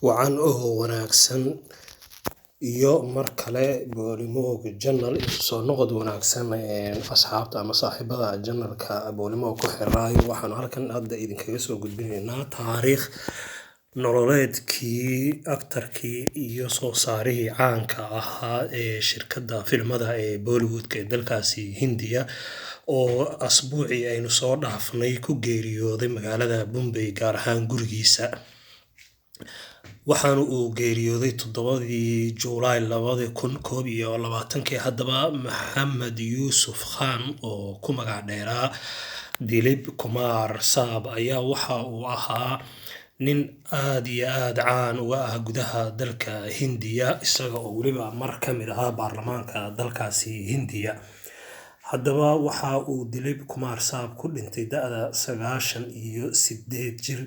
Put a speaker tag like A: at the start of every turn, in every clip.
A: Wacan oo wanaagsan iyo mar kale Boolimoog Journal isu soo noqod wanaagsan asxaabta ama saaxiibada journalka Boolimoog ku xiraayo waxaan halkan hadda idinkaga soo gudbinaynaa taariikh nololeedkii aktarkii iyo soo saarihii caanka ahaa ee shirkadda filmada ee Bollywoodka ee dalkaasi Hindiya oo asbuucii aynu soo dhaafnay ku geeriyooday magaalada Bombay gaar ahaan gurigiisa. Waxaana uu geeriyooday 7 Juulaay 2021 haddaba Maxamed Yuusuf Khan oo ku magac dheeraa Dilip Kumar Saab ayaa waxa uu ahaa nin aad iyo aad caan uga ah gudaha dalka Hindiya isaga oo weliba mar ka mid ahaa baarlamaanka dalkaasi Hindiya. Haddaba waxa uu Dilip Kumar Saab ku dhintay da'da 98 jir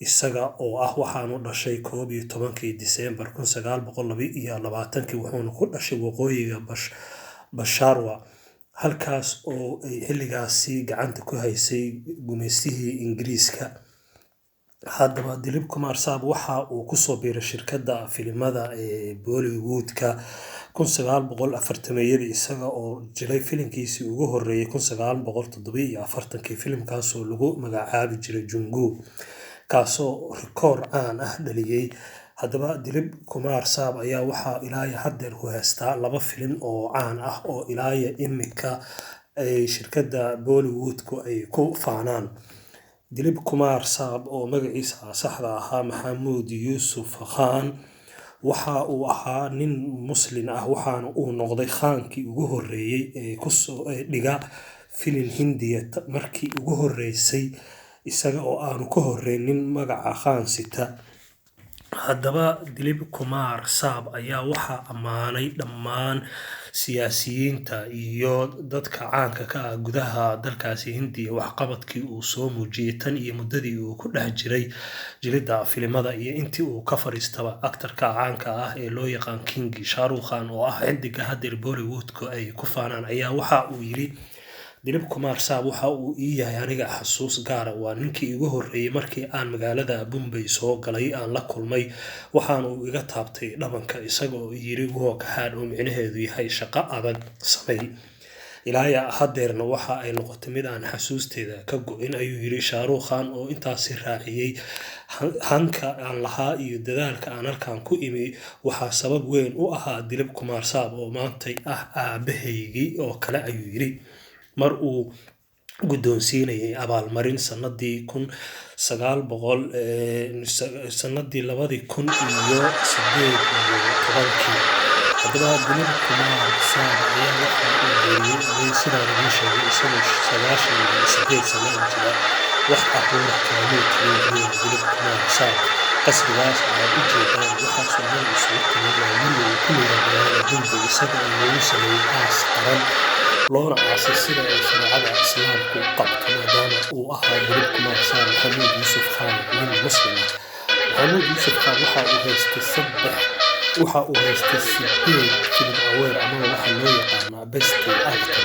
A: isaga oo ah waxaanu dhashay 11 Diseembar 1922 wuxuuna ku dhashay waqooyiga Basharwa halkaas oo ay xilligaasi gacanta ku haysay gumeystihii Ingiriiska. Haddaba Dilip Kumar Saab waxa uu ku soo biiray shirkadda filimada ee Bollywoodka 1940 isaga oo jiray filimkiisii ugu horreeyay 1947 filimkaasoo lagu magacaabi jiray Jungu kaasoo rikoor caan ah dhaliyay. Haddaba Dilip Kumar Saab ayaa waxaa ilaa haddeer u haystaa 2 filim oo caan ah oo ilaa imika ay shirkadda Bollywoodku ay ku faanaan. Dilip Kumar Saab oo magaciisa saxda ahaa Maxamed Yuusuf Khan waxa uu ahaa nin Muslim ah waxaana uu noqday khaankii ugu horreeyay ee ku soo dhiga filim Hindiya markii ugu horreysay isaga oo aanu ka horreynin magaca Khan sita. Haddaba Dilip Kumar Saab ayaa waxaa ammaanay dhammaan siyaasiyiinta iyo dadka caanka ka ah gudaha dalkaasi Hindiya waxqabadkii uu soo muujiyay tan iyo muddadii uu ku dhex jiray jilidda filimada iyo intii uu ka fariistaba aktarka caanka ah ee loo yaqaan King Shah Rukh Khan oo ah xiddiga haddeer Bollywoodka ay ku faanaan ayaa waxa uu yiri Dilip Kumar Saab waxa uu ii yahay aniga xasuus gaar ah waa ninkii igu horreeyay markii aan magaalada Bombay soo galay aan la kulmay waxaana uu iga taabtay dhabanka isaga oo yiri work hard oo micnaheedu yahay shaqo adag samey. Ilaa haddeerna waxa ay noqotay mid aan xasuusteeda ka go'in ayuu yiri Shah Rukh Khan oo intaasi raaciyay hanka aan lahaa iyo dadaalka aan halkan ku imi waxaa sabab weyn u ahaa Dilip Kumar Saab oo maantay ah aabahaygii oo kale ayuu yiri mar uu guddoonsiinayay abaalmarin sanadii 2018. Haddaba Dilip Kumar Saab ayaa waxa uu geeriyooday sidaan ugu sheegay isagoo 98 sano jira wax abuur kaalmo kaliya Dilip Kumar Saab qasrigaas aad u jeedaan waxaa soo isugu timid maamulka ku leeyahay Bombay isaga oo lagu sameeyay aas qaran loona aasay sida ay shareecada islaamku qabto maadaama uu ahaa Dilip Kumar Saab Maxamed Yuusuf Khan nin Muslim ah. Maxamed Yuusuf Khan waxa uu haystay 8 film award ama waxa loo yaqaan best actor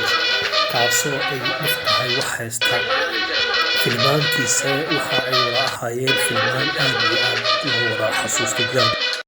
A: kaasoo ay dhiftahay wax haysta filmaantiisa waxa ay wada ahaayeen filmaan aad iyo aad loo wada xasuusto.